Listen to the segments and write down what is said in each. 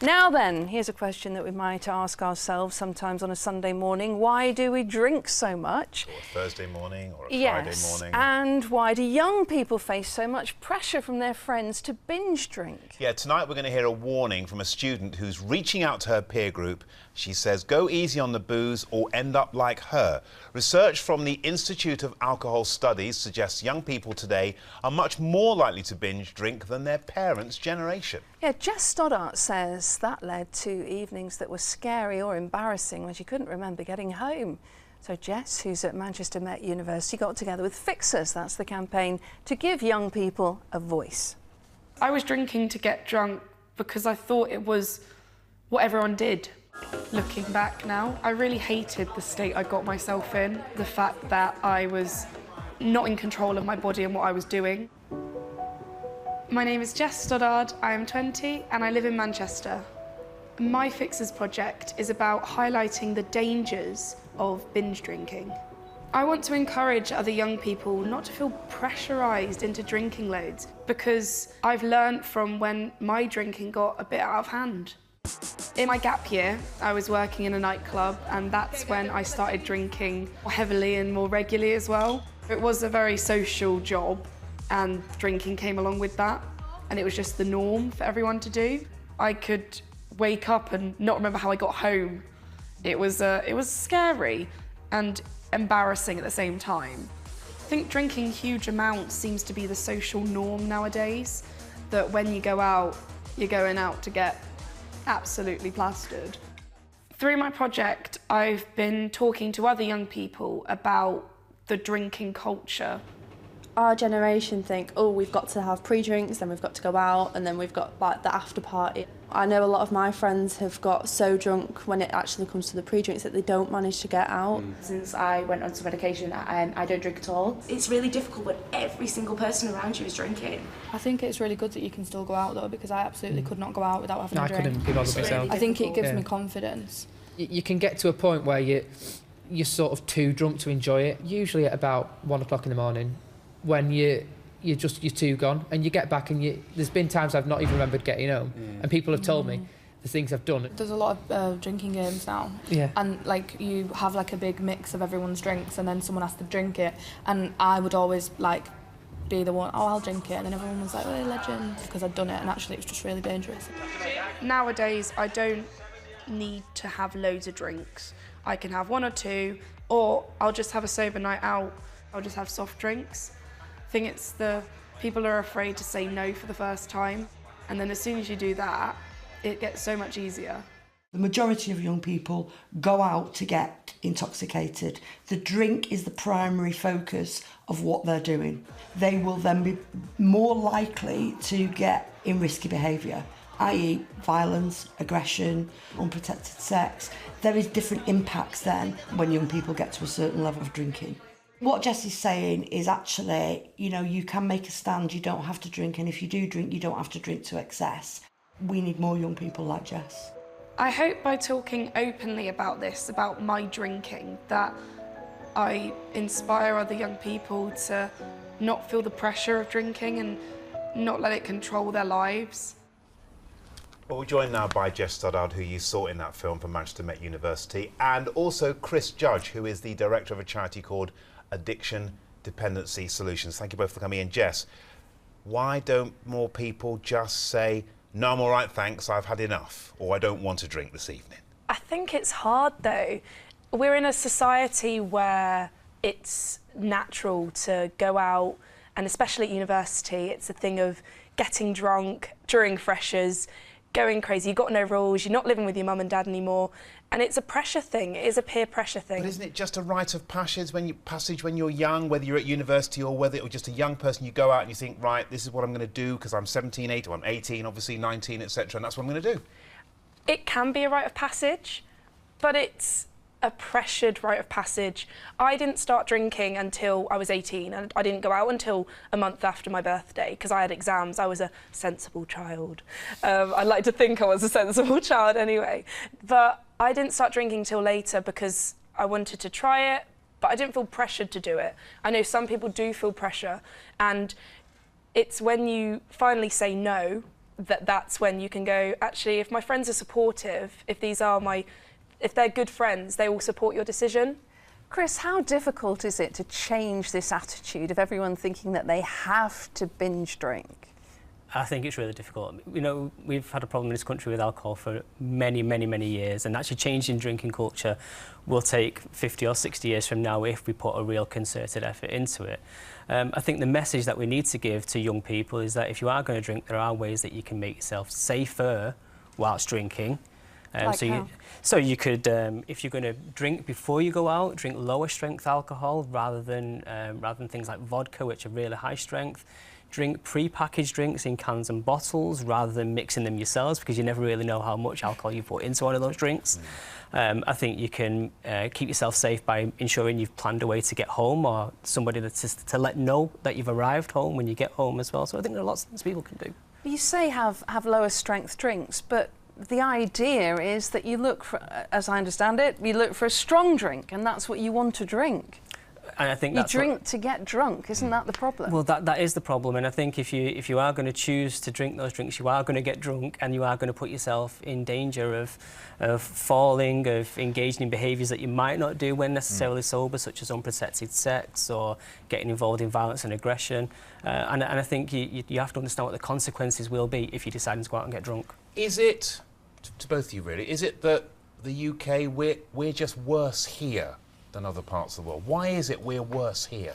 Now then, here's a question that we might ask ourselves sometimes on a Sunday morning. Why do we drink so much? Or a Thursday morning or a Friday morning. And why do young people face so much pressure from their friends to binge drink? Yeah, tonight we're going to hear a warning from a student who's reaching out to her peer group. She says, go easy on the booze or end up like her. Research from the Institute of Alcohol Studies suggests young people today are much more likely to binge drink than their parents' generation. Yeah, Jess Stoddart says that led to evenings that were scary or embarrassing when she couldn't remember getting home. So Jess, who's at Manchester Met University, got together with Fixers, that's the campaign, to give young people a voice. I was drinking to get drunk because I thought it was what everyone did. Looking back now, I really hated the state I got myself in, the fact that I was not in control of my body and what I was doing. My name is Jess Stoddard, I am 20 and I live in Manchester. My Fixers project is about highlighting the dangers of binge drinking. I want to encourage other young people not to feel pressurised into drinking loads, because I've learnt from when my drinking got a bit out of hand. In my gap year, I was working in a nightclub, and that's when I started drinking more heavily and more regularly as well. It was a very social job, and drinking came along with that, and it was just the norm for everyone to do. I could wake up and not remember how I got home. It was scary and embarrassing at the same time. I think drinking huge amounts seems to be the social norm nowadays, that when you go out, you're going out to get absolutely plastered. Through my project, I've been talking to other young people about the drinking culture. Our generation think, oh, we've got to have pre-drinks, then we've got to go out, and then we've got like the after party. I know a lot of my friends have got so drunk when it actually comes to the pre-drinks that they don't manage to get out. Since I went onto medication, I don't drink at all. It's really difficult when every single person around you is drinking. I think it's really good that you can still go out though, because I absolutely could not go out without having a drink. I couldn't be bothered myself. I think it gives me confidence. You can get to a point where you're sort of too drunk to enjoy it. Usually at about 1 o'clock in the morning, when you're too gone, and you get back and there's been times I've not even remembered getting home, and people have told me the things I've done. There's a lot of drinking games now, and like you have like a big mix of everyone's drinks, and then someone has to drink it, and I would always like be the one, oh, I'll drink it, and then everyone was like, oh, legend, because I'd done it, and actually it was just really dangerous. Nowadays, I don't need to have loads of drinks. I can have 1 or 2, or I'll just have a sober night out. I'll just have soft drinks. I think it's the people are afraid to say no for the first time, and then as soon as you do that, it gets so much easier. The majority of young people go out to get intoxicated. The drink is the primary focus of what they're doing. They will then be more likely to get in risky behaviour, i.e. violence, aggression, unprotected sex. There is different impacts then when young people get to a certain level of drinking. What Jess is saying is actually, you know, you can make a stand, you don't have to drink, and if you do drink, you don't have to drink to excess. We need more young people like Jess. I hope by talking openly about this, about my drinking, that I inspire other young people to not feel the pressure of drinking and not let it control their lives. Well, we're joined now by Jess Stoddard, who you saw in that film from Manchester Met University, and also Chris Judge, who is the director of a charity called Addiction Dependency Solutions. Thank you both for coming in. Jess, why don't more people just say, no, I'm all right, thanks, I've had enough, or I don't want to drink this evening? I think it's hard, though. We're in a society where it's natural to go out, and especially at university, it's a thing of getting drunk during freshers, going crazy. You've got no rules, you're not living with your mum and dad anymore, and it's a pressure thing. It is a peer pressure thing. But isn't it just a rite of passage when you're young, whether you're at university or whether you're just a young person, you go out and you think, right, this is what I'm going to do because I'm 17, 18, or I'm 18, obviously 19, etc., and that's what I'm going to do? It can be a rite of passage, but it's a pressured rite of passage. I didn't start drinking until I was 18, and I didn't go out until a month after my birthday because I had exams. I was a sensible child. I like to think I was a sensible child anyway. But I didn't start drinking till later because I wanted to try it, but I didn't feel pressured to do it. I know some people do feel pressure, and it's when you finally say no that's when you can go, actually, if my friends are supportive, if they're good friends, they will support your decision. Chris, how difficult is it to change this attitude of everyone thinking that they have to binge drink? I think it's really difficult. You know, we've had a problem in this country with alcohol for many, many, many years, and actually changing drinking culture will take 50 or 60 years from now if we put a real concerted effort into it. I think the message that we need to give to young people is that if you are going to drink, there are ways that you can make yourself safer whilst drinking. So you could, if you're going to drink before you go out, drink lower strength alcohol rather than things like vodka, which are really high strength. Drink pre-packaged drinks in cans and bottles rather than mixing them yourselves, because you never really know how much alcohol you put into one of those drinks. I think you can keep yourself safe by ensuring you've planned a way to get home, or somebody to let know that you've arrived home when you get home as well. So I think there are lots of things people can do. You say have lower strength drinks, but the idea is that you look for, as I understand it, you look for a strong drink, and that's what you want to drink. And I think you drink to get drunk, isn't that the problem? Well, that is the problem, and I think if you are going to choose to drink those drinks, you are going to get drunk, and you are going to put yourself in danger of falling, of engaging in behaviours that you might not do when necessarily sober, such as unprotected sex or getting involved in violence and aggression. And I think you have to understand what the consequences will be if you decide to go out and get drunk. Is it, to both of you really, is it that the UK, we're just worse here than other parts of the world? Why is it we're worse here?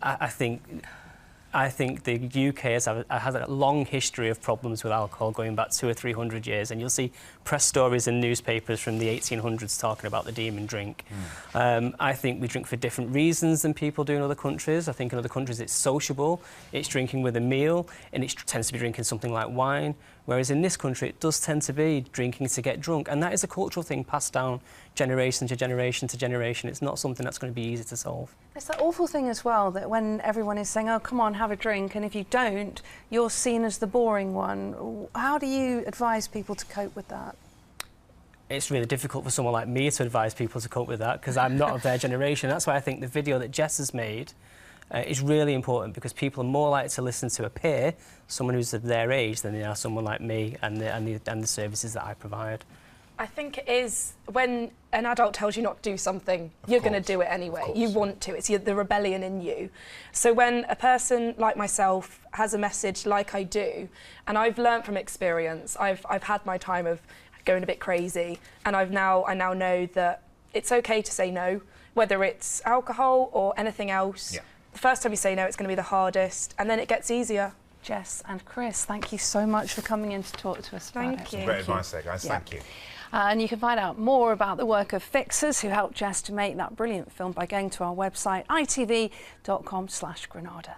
I think the UK has a long history of problems with alcohol going back 200 or 300 years, and you'll see press stories in newspapers from the 1800s talking about the demon drink. I think we drink for different reasons than people do in other countries. I think in other countries it's sociable, it's drinking with a meal, and it tends to be drinking something like wine, whereas in this country it does tend to be drinking to get drunk, and that is a cultural thing passed down generation to generation to generation. It's not something that's going to be easy to solve. It's that awful thing as well that when everyone is saying, oh, come on, have a drink, and if you don't, you're seen as the boring one. How do you advise people to cope with that? It's really difficult for someone like me to advise people to cope with that, because I'm not of their generation. That's why I think the video that Jess has made is really important, because people are more likely to listen to a peer, someone who's of their age, than they are someone like me and the services that I provide. I think it is when an adult tells you not to do something, you're going to do it anyway. You want to. It's the rebellion in you. So when a person like myself has a message like I do, and I've learnt from experience, I've had my time of going a bit crazy, and I now know that it's okay to say no, whether it's alcohol or anything else. Yeah. The first time you say no, it's going to be the hardest, and then it gets easier. Jess and Chris, thank you so much for coming in to talk to us about it. Thank you. Great advice there, guys. Thank you. And you can find out more about the work of fixers who helped Jess to make that brilliant film by going to our website, itv.com/Granada.